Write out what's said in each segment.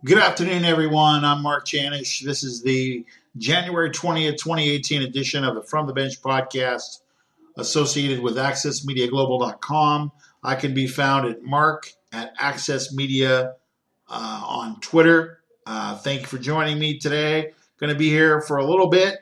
Good afternoon, everyone. I'm Mark Chanish. This is the January 20th, 2018 edition of the From the Bench podcast associated with AccessMediaGlobal.com. I can be found at Mark at Access Media on Twitter. Thank you for joining me today. Going to be here for a little bit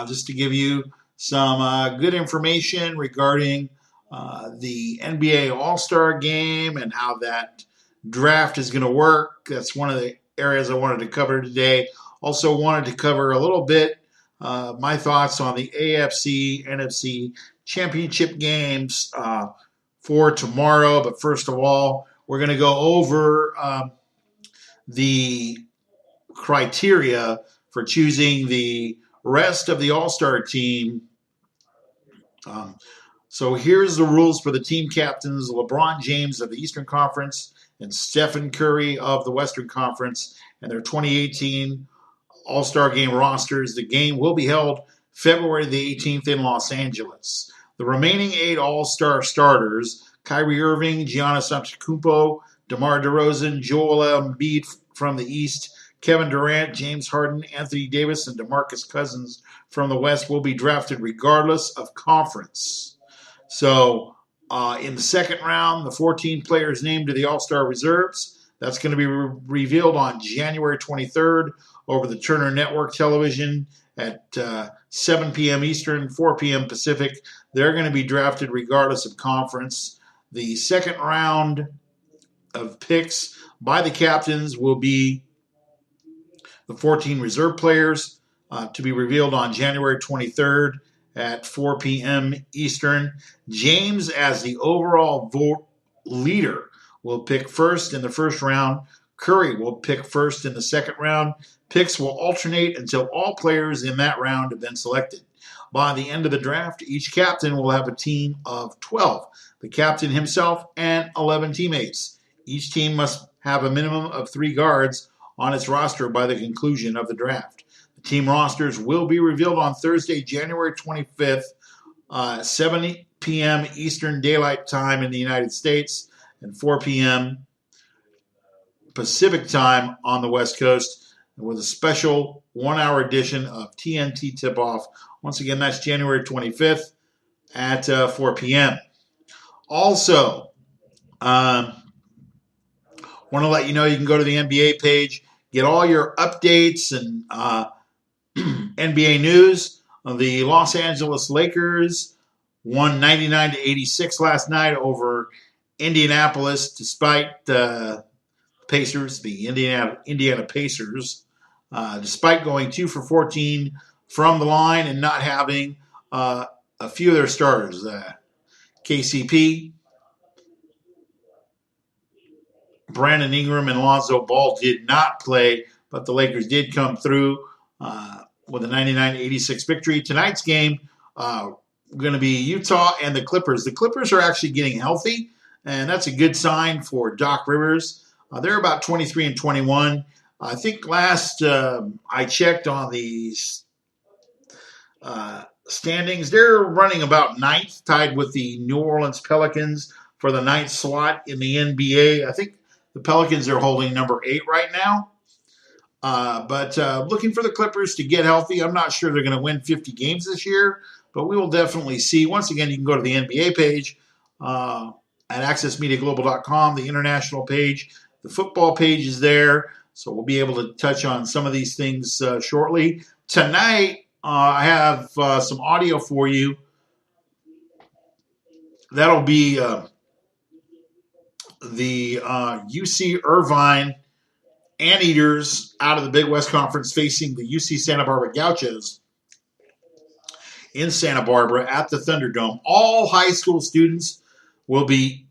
just to give you some good information regarding the NBA All-Star Game and how that draft is going to work. That's one of the areas I wanted to cover today. Also wanted to cover a little bit my thoughts on the AFC, NFC championship games for tomorrow. But first of all, we're going to go over the criteria for choosing the rest of the All-Star team. So here's the rules for the team captains: LeBron James of the Eastern Conference and Stephen Curry of the Western Conference, and their 2018 All-Star Game rosters. The game will be held February the 18th in Los Angeles. The remaining 8 All-Star starters: Kyrie Irving, Giannis Antetokounmpo, DeMar DeRozan, Joel Embiid from the East, Kevin Durant, James Harden, Anthony Davis, and DeMarcus Cousins from the West will be drafted regardless of conference. So in the second round, the 14 players named to the All-Star reserves, that's going to be revealed on January 23rd over the Turner Network television at 7 p.m. Eastern, 4 p.m. Pacific. They're going to be drafted regardless of conference. The second round of picks by the captains will be the 14 reserve players to be revealed on January 23rd at 4 p.m. Eastern. James, as the overall vote leader, will pick first in the first round. Curry will pick first in the second round. Picks will alternate until all players in that round have been selected. By the end of the draft, each captain will have a team of 12, the captain himself and 11 teammates. Each team must have a minimum of 3 guards on its roster by the conclusion of the draft. The team rosters will be revealed on Thursday, January 25th, 7 p.m. Eastern Daylight Time in the United States and 4 p.m. Pacific Time on the West Coast, with a special 1-hour edition of TNT Tip-Off. Once again, that's January 25th at 4 p.m. Also, want to let you know you can go to the NBA page, get all your updates and NBA news. The Los Angeles Lakers won 99-86 last night over Indianapolis, despite the Pacers, the Indiana Pacers, despite going 2 for 14 from the line and not having a few of their starters. KCP, Brandon Ingram, and Lonzo Ball did not play, but the Lakers did come through with a 99-86 victory. Tonight's game going to be Utah and the Clippers. The Clippers are actually getting healthy, and that's a good sign for Doc Rivers. They're about 23-21. I think last I checked on the standings, they're running about 9th, tied with the New Orleans Pelicans for the 9th slot in the NBA. I think the Pelicans are holding number 8 right now. But looking for the Clippers to get healthy. I'm not sure they're going to win 50 games this year, but we will definitely see. Once again, you can go to the NBA page at AccessMediaGlobal.com, the international page. The football page is there, so we'll be able to touch on some of these things shortly. Tonight, I have some audio for you. That'll be the UC Irvine Anteaters out of the Big West Conference facing the UC Santa Barbara Gauchos in Santa Barbara at the Thunderdome. All high school students will get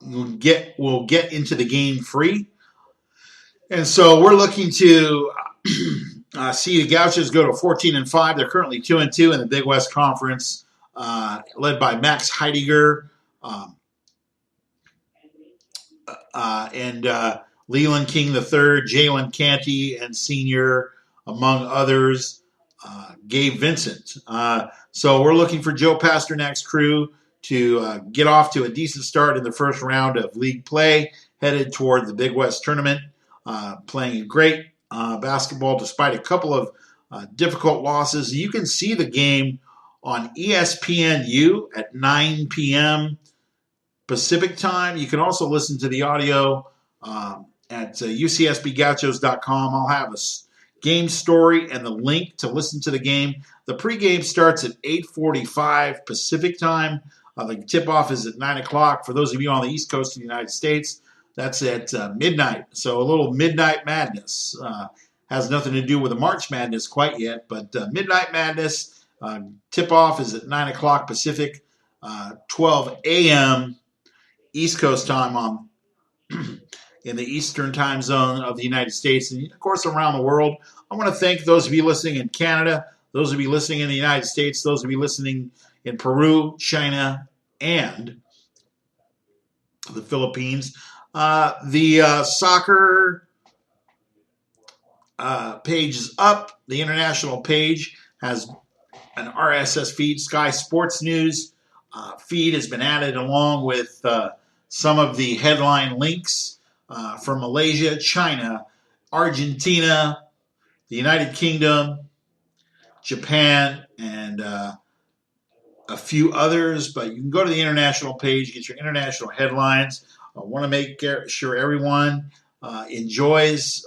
into the game free. And so we're looking to see the Gauchos go to 14-5. They're currently 2-2 in the Big West Conference, led by Max Heidegger and Leland King III, Jalen Canty, and senior, among others, Gabe Vincent. So we're looking for Joe Pasternak's crew to get off to a decent start in the first round of league play, headed toward the Big West tournament. playing great basketball despite a couple of difficult losses. You can see the game on ESPNU at 9 p.m. Pacific time. You can also listen to the audio at ucsbgachos.com. I'll have a game story and the link to listen to the game. The pregame starts at 8:45 Pacific time. The tip-off is at 9 o'clock. For those of you on the East Coast of the United States, that's at midnight. So a little midnight madness. Has nothing to do with the March Madness quite yet, but Midnight Madness tip-off is at 9 o'clock Pacific, 12 a.m. East Coast time on in the Eastern time zone of the United States and, of course, around the world. I want to thank those of you listening in Canada, those of you listening in the United States, those of you listening in Peru, China, and the Philippines. The soccer page is up. The international page has an RSS feed. Sky Sports News feed has been added along with some of the headline links from Malaysia, China, Argentina, the United Kingdom, Japan, and a few others. But you can go to the international page, get your international headlines. I want to make sure everyone enjoys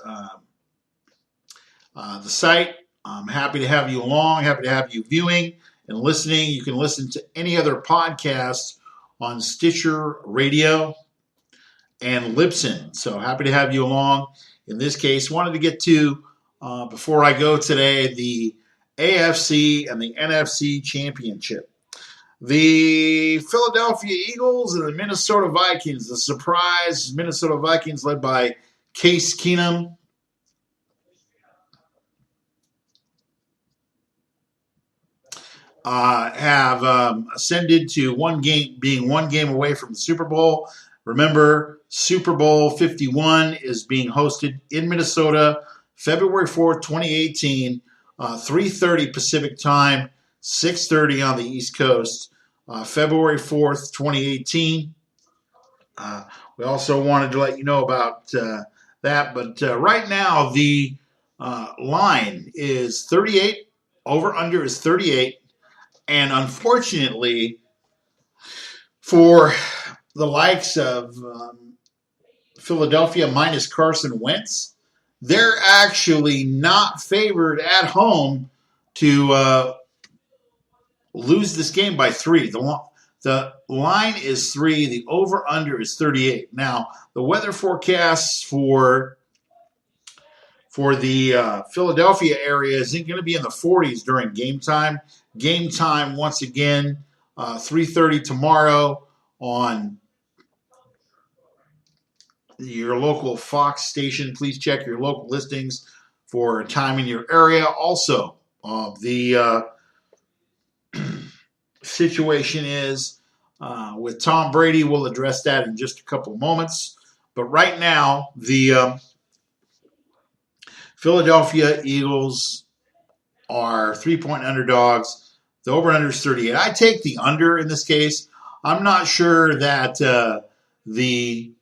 the site. I'm happy to have you along, happy to have you viewing and listening. You can listen to any other podcast on Stitcher Radio and Libsyn. So happy to have you along. In this case, wanted to get to, before I go today, the AFC and the NFC Championship. The Philadelphia Eagles and the Minnesota Vikings, the surprise Minnesota Vikings led by Case Keenum, have ascended to being one game away from the Super Bowl. Remember, Super Bowl 51 is being hosted in Minnesota, February 4th, 2018, 3:30 Pacific time, 6:30 on the East Coast, February 4th, 2018. We also wanted to let you know about that, but right now the line is 38, over-under is 38, and unfortunately for the likes of Philadelphia minus Carson Wentz, they're actually not favored at home to lose this game by 3. The line is 3. The over-under is 38. Now, the weather forecasts for the Philadelphia area isn't going to be in the 40s during game time. Game time, once again, 3:30 tomorrow on your local Fox station. Please check your local listings for time in your area. Also, the situation is with Tom Brady. We'll address that in just a couple of moments. But right now, the Philadelphia Eagles are 3-point underdogs. The over-under is 38. I take the under in this case. I'm not sure that the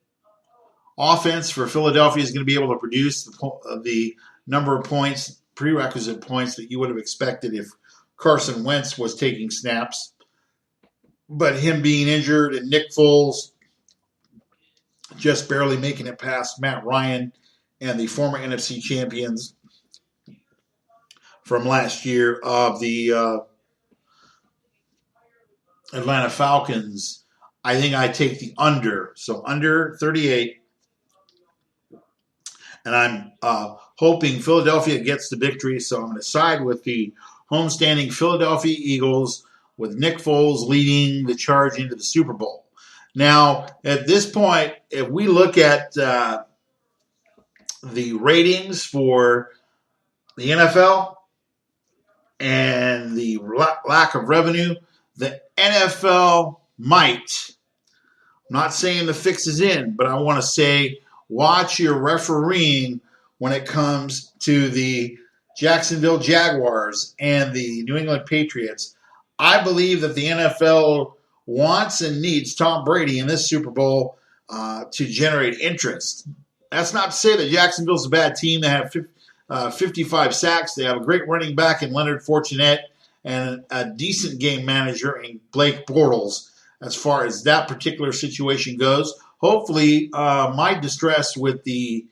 offense for Philadelphia is going to be able to produce the number of points, prerequisite points that you would have expected if Carson Wentz was taking snaps. But him being injured and Nick Foles just barely making it past Matt Ryan and the former NFC champions from last year of the Atlanta Falcons, I think I take the under. So under 38. And I'm hoping Philadelphia gets the victory. So I'm going to side with the homestanding Philadelphia Eagles with Nick Foles leading the charge into the Super Bowl. Now, at this point, if we look at the ratings for the NFL and the lack of revenue, the NFL might, I'm not saying the fix is in, but I want to say watch your refereeing when it comes to the Jacksonville Jaguars and the New England Patriots. I believe that the NFL wants and needs Tom Brady in this Super Bowl to generate interest. that's not to say that Jacksonville's a bad team. They have 55 sacks. They have a great running back in Leonard Fournette and a decent game manager in Blake Bortles as far as that particular situation goes. Hopefully, my distress with the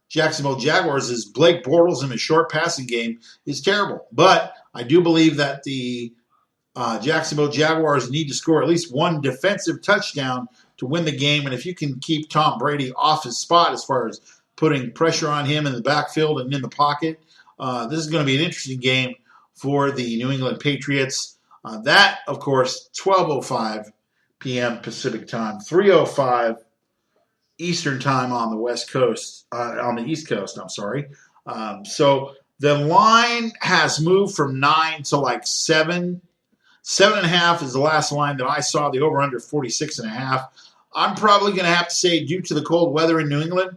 Jacksonville Jaguars is Blake Bortles in the short passing game is terrible. But I do believe that the Jacksonville Jaguars need to score at least one defensive touchdown to win the game. And if you can keep Tom Brady off his spot as far as putting pressure on him in the backfield and in the pocket, this is going to be an interesting game for the New England Patriots. That, of course, 12:05 p.m. Pacific time, 3:05 Eastern time on the West Coast, on the East Coast, I'm sorry. So the line has moved from 9 to like 7. 7.5 is the last line that I saw, the over-under 46.5. I'm probably going to have to say, due to the cold weather in New England,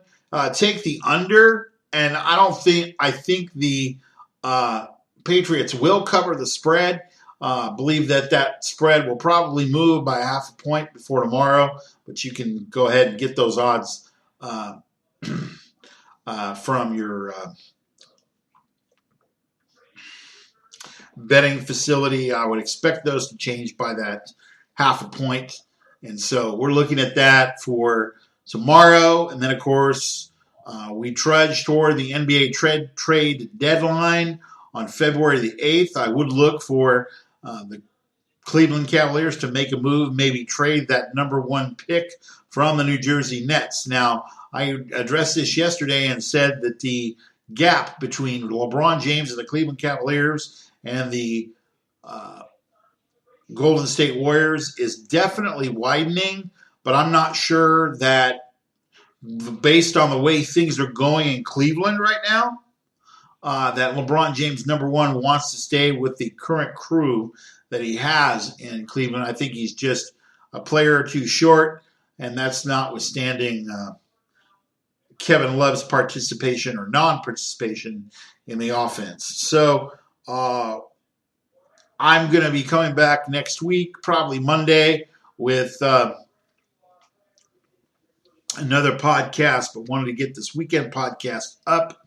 take the under, and I think the Patriots will cover the spread. Believe that spread will probably move by 0.5 point before tomorrow, but you can go ahead and get those odds from your betting facility. I would expect those to change by that 0.5 point. And so we're looking at that for tomorrow. And then, of course, we trudge toward the NBA trade deadline on February the 8th. I would look for the Cleveland Cavaliers to make a move, maybe trade that number 1 pick from the New Jersey Nets. Now, I addressed this yesterday and said that the gap between LeBron James and the Cleveland Cavaliers and the Golden State Warriors is definitely widening, but I'm not sure that based on the way things are going in Cleveland right now, that LeBron James, number 1, wants to stay with the current crew that he has in Cleveland. I think he's just a player or two short, and that's notwithstanding Kevin Love's participation or non-participation in the offense. So I'm going to be coming back next week, probably Monday, with another podcast, but wanted to get this weekend podcast up.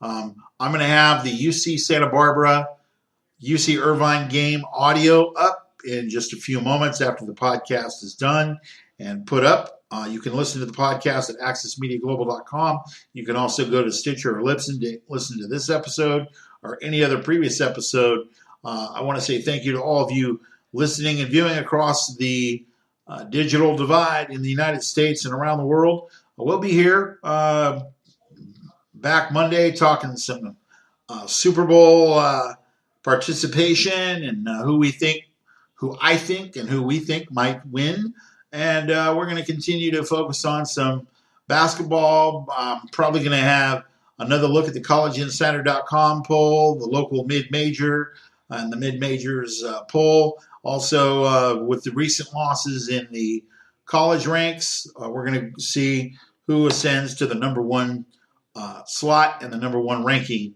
I'm going to have the UC Santa Barbara, UC Irvine game audio up in just a few moments after the podcast is done and put up. You can listen to the podcast at accessmediaglobal.com. You can also go to Stitcher or listen to this episode or any other previous episode. I want to say thank you to all of you listening and viewing across the digital divide in the United States and around the world. We'll be here back Monday talking some Super Bowl participation and who we think might win. And we're going to continue to focus on some basketball. I'm probably going to have another look at the collegeinsider.com poll, the local mid-major, and the mid-majors poll. Also, with the recent losses in the college ranks, we're going to see who ascends to the number 1 slot and the number 1 ranking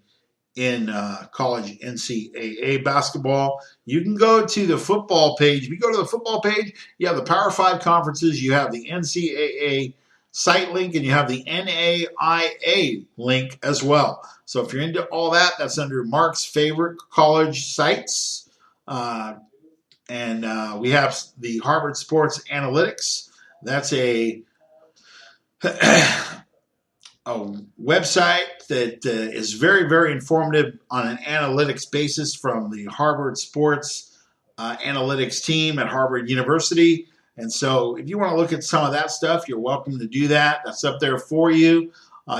in college NCAA basketball. You can go to the football page. If you go to the football page, you have the Power 5 conferences, you have the NCAA site link, and you have the NAIA link as well. So if you're into all that, that's under Mark's favorite college sites. And we have the Harvard Sports Analytics. That's a website that is very, very informative on an analytics basis from the Harvard Sports Analytics team at Harvard University. And so if you want to look at some of that stuff, you're welcome to do that. That's up there for you.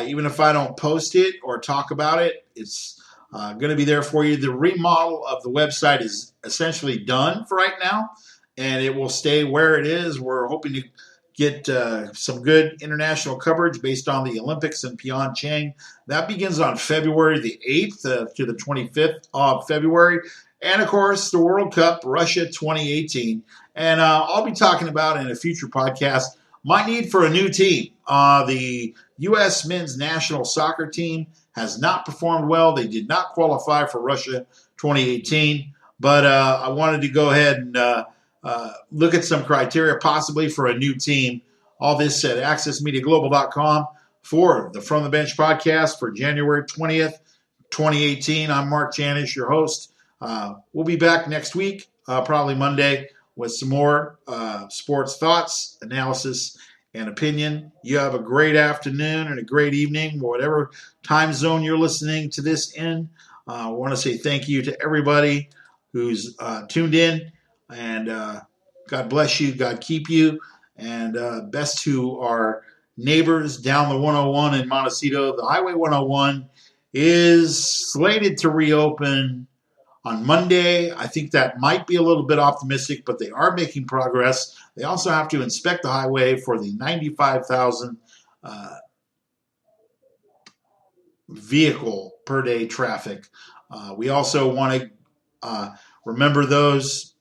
Even if I don't post it or talk about it, it's going to be there for you. The remodel of the website is essentially done for right now, and it will stay where it is. We're hoping to get some good international coverage based on the Olympics in Pyeongchang. That begins on February the 8th to the 25th of February. And, of course, the World Cup, Russia 2018. And I'll be talking about in a future podcast my need for a new team. The U.S. men's national soccer team has not performed well. They did not qualify for Russia 2018. But I wanted to go ahead and look at some criteria possibly for a new team. All this at accessmediaglobal.com. for the From the Bench podcast for January 20th, 2018. I'm Mark Janish, your host. We'll be back next week, probably Monday, with some more sports thoughts, analysis, and opinion. You have a great afternoon and a great evening, whatever time zone you're listening to this in. I want to say thank you to everybody who's tuned in, and God bless you, God keep you, and best to our neighbors down the 101 in Montecito. The Highway 101 is slated to reopen on Monday. I think that might be a little bit optimistic, but they are making progress. They also have to inspect the highway for the 95,000 vehicle per day traffic. We also want to remember those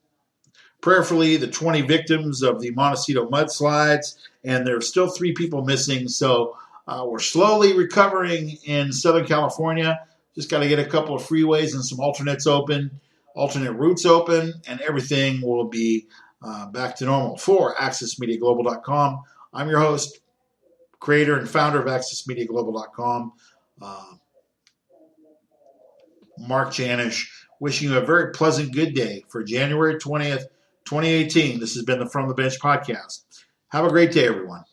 prayerfully, the 20 victims of the Montecito mudslides, and there are still 3 people missing. So we're slowly recovering in Southern California. Just got to get a couple of freeways and some alternate routes open, and everything will be back to normal. For AccessMediaGlobal.com, I'm your host, creator and founder of AccessMediaGlobal.com, Mark Janish, wishing you a very pleasant good day for January 20th, 2018. This has been the From the Bench podcast. Have a great day, everyone.